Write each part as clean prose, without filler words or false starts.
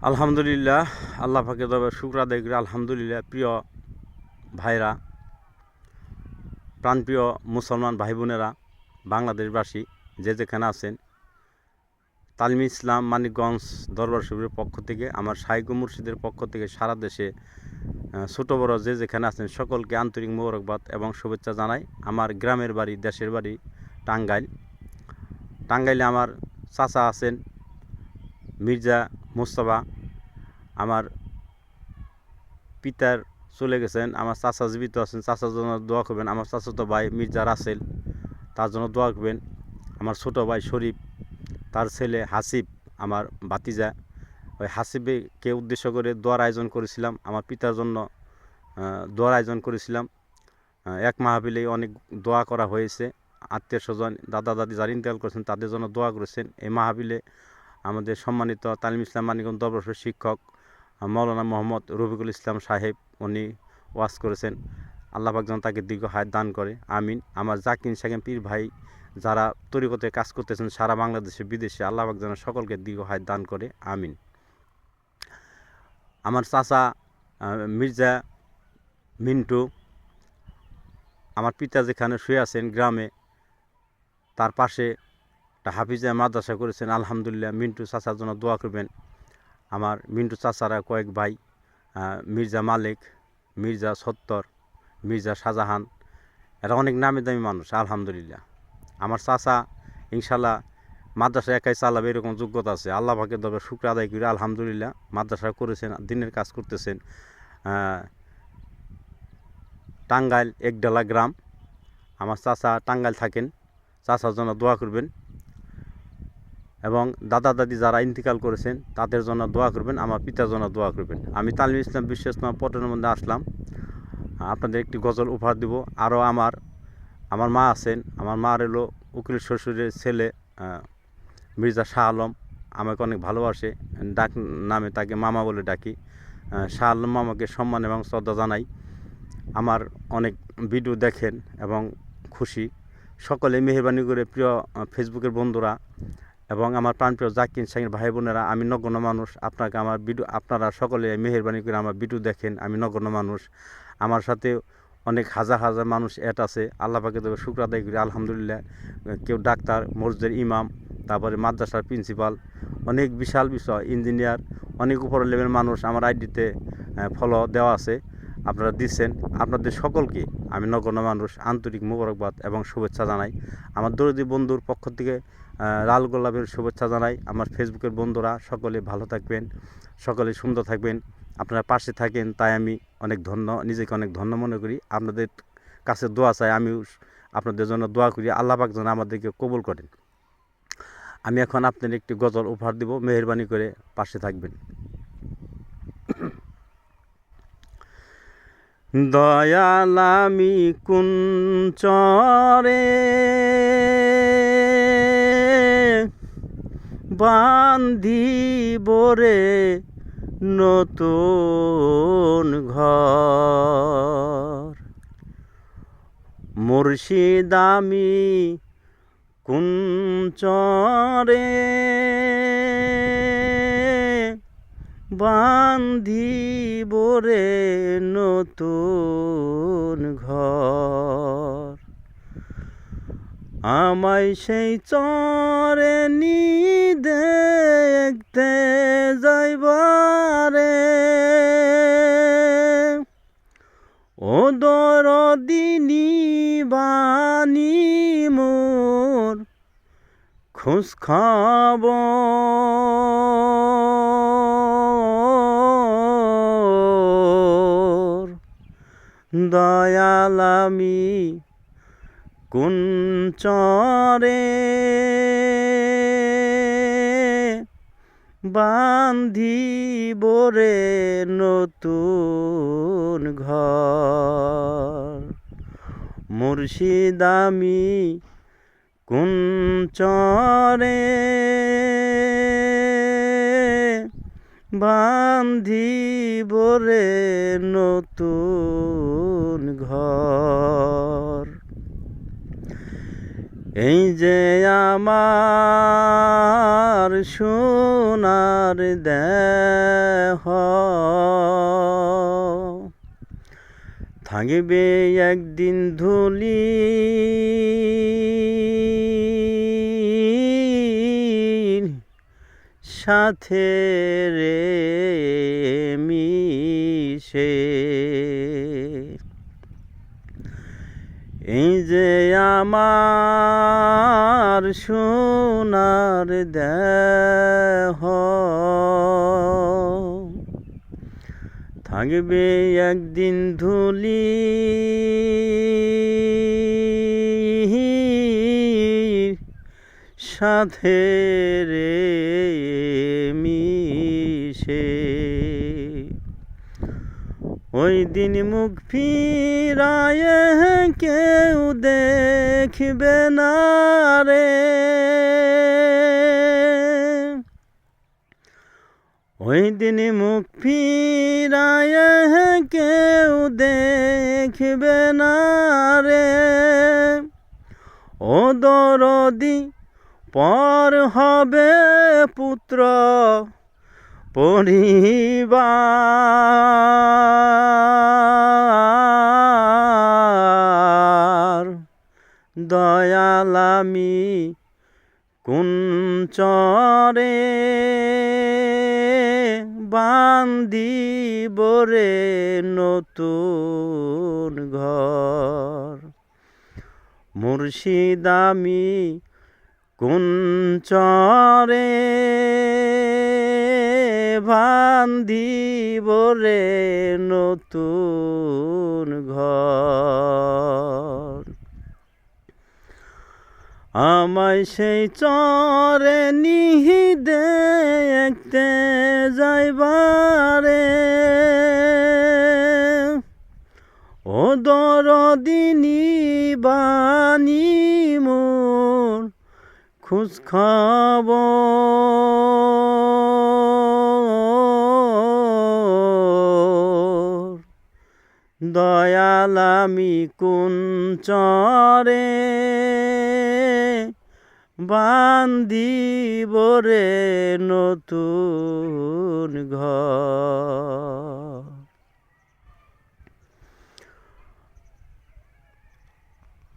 আলহামদুলিল্লাহ, আল্লাহ পাকের দরবারে শুকর আদায় করি। আলহামদুলিল্লাহ। প্রিয় ভাইরা, প্রাণপ্রিয় মুসলমান ভাই বোনেরা, বাংলাদেশবাসী যে যেখানে আছেন, তালিমি ইসলাম মানিকগঞ্জ দরবার শরীফের পক্ষ থেকে, আমার শাইখ ও মুর্শিদের পক্ষ থেকে সারা দেশে ছোট বড় যে যেখানে আছেন সকলকে আন্তরিক মোবারকবাদ এবং শুভেচ্ছা জানাই। আমার গ্রামের বাড়ি, দেশের বাড়ি টাঙ্গাইলে আমার চাচা আছেন মির্জা মুস্তফা। আমার পিতার চলে গেছেন, আমার চাচা জীবিত আছেন, চাচার জন্য দোয়া করবেন। আমার চাচাতো ভাই মির্জা রাসেল, তার জন্য দোয়া করবেন। আমার ছোটো ভাই শরীফ, তার ছেলে হাসিব, আমার ভাতিজা। ওই হাসিবকে উদ্দেশ্য করে দোয়ার আয়োজন করেছিলাম, আমার পিতার জন্য দোয়ার আয়োজন করেছিলাম। এক মাহফিলেই অনেক দোয়া করা হয়েছে। আত্মীয় স্বজন, দাদা দাদি যারা ইন্তেকাল করেছেন তাদের জন্য দোয়া করেছেন। এই মাহফিলে আমাদের সম্মানিত তালিম ইসলাম মানিকগঞ্জ দরবার শিক্ষক মৌলানা মোহাম্মদ রফিকুল ইসলাম সাহেব, উনি ওয়াজ করেছেন। আল্লাহ পাক যেন তাকে দীর্ঘ হায়াত দান করে, আমিন। আমার জাকির সাকিম পীর ভাই যারা তরিকতে কাজ করতেছেন সারা বাংলাদেশে বিদেশে, আল্লাহ পাক যেন সকলকে দীর্ঘ হায়াত দান করে, আমিন। আমার চাচা মির্জা মিন্টু, আমার পিতা যেখানে শুয়ে আছেন গ্রামে, তার পাশে একটা হাফিজা মাদ্রাসা করেছেন। আলহামদুলিল্লাহ, মিন্টু চাচার জন্য দোয়া করবেন। আমার মিন্টু চাচারা কয়েক ভাই, মির্জা মালিক, মির্জা সত্তর, মির্জা শাহজাহান, এরা অনেক নামি দামি মানুষ। আলহামদুলিল্লাহ, আমার চাচা ইনশাল্লাহ মাদ্রাসা একাই চালাবে এরকম যোগ্যতা আছে। আল্লাহ পাকের দরবারে শুকর আদায় করি। আলহামদুলিল্লাহ, মাদ্রাসা করেছেন, দিনের কাজ করতেছেন। টাঙ্গাইল একডালা গ্রাম, আমার চাচা টাঙ্গাইল থাকেন, চাচার জন্য দোয়া করবেন। এবং দাদা দাদি যারা ইন্তিকাল করেছেন তাদের জন্য দোয়া করবেন, আমার পিতার জন্য দোয়া করবেন। আমি তালিম ইসলাম বিশ্ব ইসলাম পটনের মধ্যে আসলাম, আপনাদের একটি গজল উপহার দিব। আরও আমার মা আছেন, আমার মার এলো উকিল শ্বশুরের ছেলে মির্জা শাহ আলম, আমাকে অনেক ভালোবাসে, ডাক নামে তাকে মামা বলে ডাকি। শাহ আলম মামাকে সম্মান এবং শ্রদ্ধা জানাই। আমার অনেক ভিডিও দেখেন এবং খুশি। সকলে মেহরবানি করে প্রিয় ফেসবুকের বন্ধুরা এবং আমার প্রাণপ্রিয় জাকির সাকির ভাই বোনেরা, আমি নগণ্য মানুষ, আপনাকে আমার ভিডিও, আপনারা সকলে মেহরবানি করে আমার ভিডিও দেখেন। আমি নগণ্য মানুষ, আমার সাথে অনেক হাজার হাজার মানুষ অ্যাড আছে। আল্লাহ পাকের দরবারে শুকর আদায় করি। আলহামদুলিল্লাহ, কেউ ডাক্তার, মসজিদের ইমাম, তারপরে মাদ্রাসার প্রিন্সিপাল, অনেক বিশাল বিষয়, ইঞ্জিনিয়ার, অনেক উপরের লেভেল মানুষ আমার আইডিতে ফলো দেওয়া আছে। আপনারা দিচ্ছেন, আপনাদের সকলকে আমি নগণ্য মানুষ আন্তরিক মোবারকবাদ এবং শুভেচ্ছা জানাই। আমার দরদি বন্ধুর পক্ষ থেকে লাল গোলাপের শুভেচ্ছা জানাই। আমার ফেসবুকের বন্ধুরা সকলে ভালো থাকবেন, সকলে সুন্দর থাকবেন, আপনারা পাশে থাকেন, তাই আমি নিজেকে অনেক ধন্য মনে করি। আপনাদের কাছে দোয়া চাই, আমিও আপনাদের জন্য দোয়া করি, আল্লাহ পাক যেন আমাদেরকে কবুল করেন। আমি এখন আপনাদের একটি গজল উপহার দিব, মেহরবানি করে পাশে থাকবেন। দয়াল আমি কোন চরে বান্ধিব রে নতুন ঘর, মুর্শিদ আমি কোন চরে বান্ধিব রে নতুন ঘর, আমায় সেই চরে নি দেখতে যাইবারে, ও দরদিনী বানি মোর খোঁজ খবর, দয়াল আমি কোন চরে বান্ধিব রে নতুন ঘর, মুর্শিদ আমি কোন চরে বান্ধিব রে নতুন ঘর। এই যে আমার সোনার দেহ থাকবে একদিন ধুলি সাথে রে মিশে। এই যে আমার সোনার দেহ থাকবে একদিন ধুলি সাথে রে মিশে। ওই দিন মুখ ফিরায় কেউ দেখবে না রে, ওই দিন মুখ ফিরায় কেউ দেখবে না রে। ও দরদি পর হবে পুত্র পরিবার, দয়াল আমি কোন চরে বান্দিব রে নতুন ঘর। মুর্শিদ আমি কোন চরে বান্দিব রে নতুন ঘর। আমায় সেই চরে নিহি দেখতে যাইবারে, ও দরদি নিবানি মোর খোঁজ খবর। দয়াল আমি কোন চরে বান্দিব রে নতুন ঘর।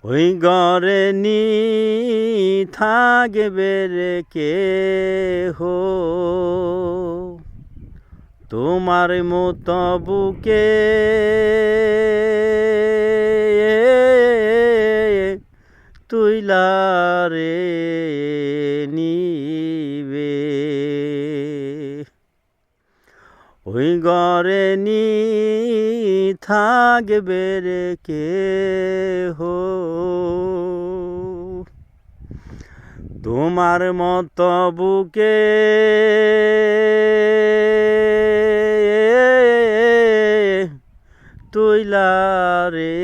ওই ঘরে নি থাকবে রে কেহ তোমার মতো বুকে তুইলা রে নিবে। ওই ঘরে নি থাকবে রে কেহ তোমার মতো বুকে তুইলা রে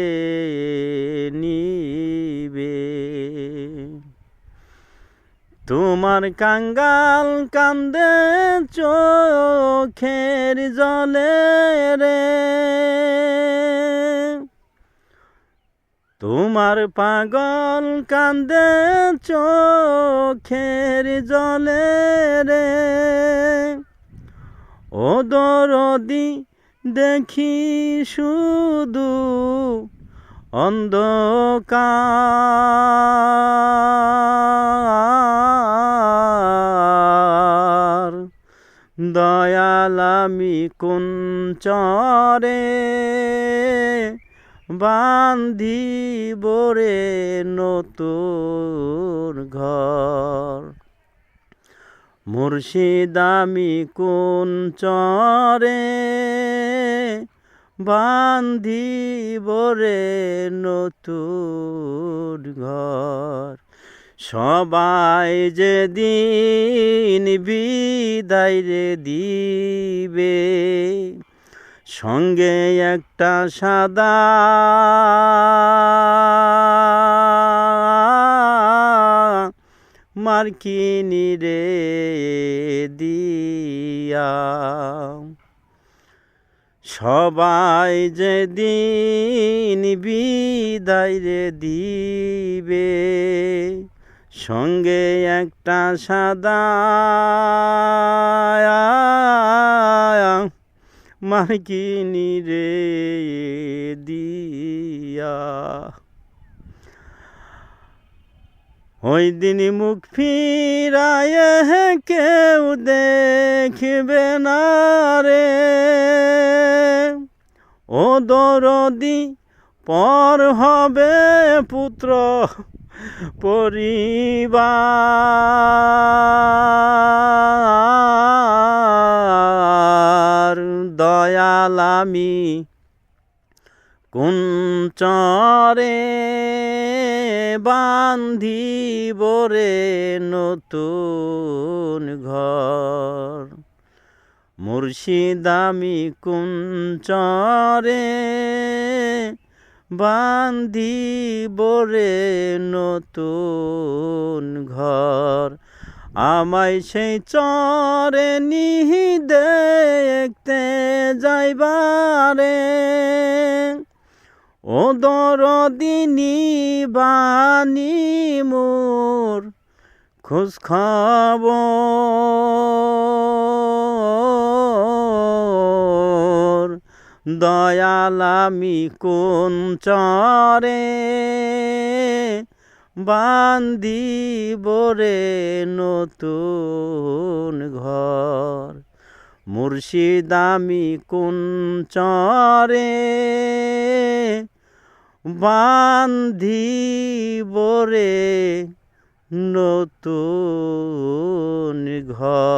নিবে। তোমার কাঙ্গাল কান্দে চোখের জলে রে, তোমার পাগল কান্দে চোখের জলে রে। ও দরদি দেখি শুধু অন্ধকার, দয়াল আমি কোন চরে বান্ধিব রে নতুন ঘর। মুর্শিদ আমি কোন চরে বান্ধিব রে নতুন ঘর। সবাই যেদিন বিদায় রে দিবে, সঙ্গে একটা সাদা মার্কিনি রে দিয়া, সবাই যেদিন বিদায় রে দিবে, সঙ্গে একটা সাদা মার্কিনি রে দিয়া, ওই দিন মুখ ফিরায় কেউ দেখবে না রে, ও দরদি পর হবে পুত্র পরিবার। দয়াল আমি কোন চরে বান্ধিব রে নতুন ঘর, মুর্শিদ আমি কোন চরে বান্ধিব রে নতুন ঘর। আমায় সেই চরে নিহি দেখতে যাইবারে, ও দরদিনী বানি মোর খোঁজ খবর। দয়াল আমি কোন চরে বান্ধিব রে নতুন ঘর, মুর্শিদ আমি কোন চরে বান্ধিব রে নতুন ঘর।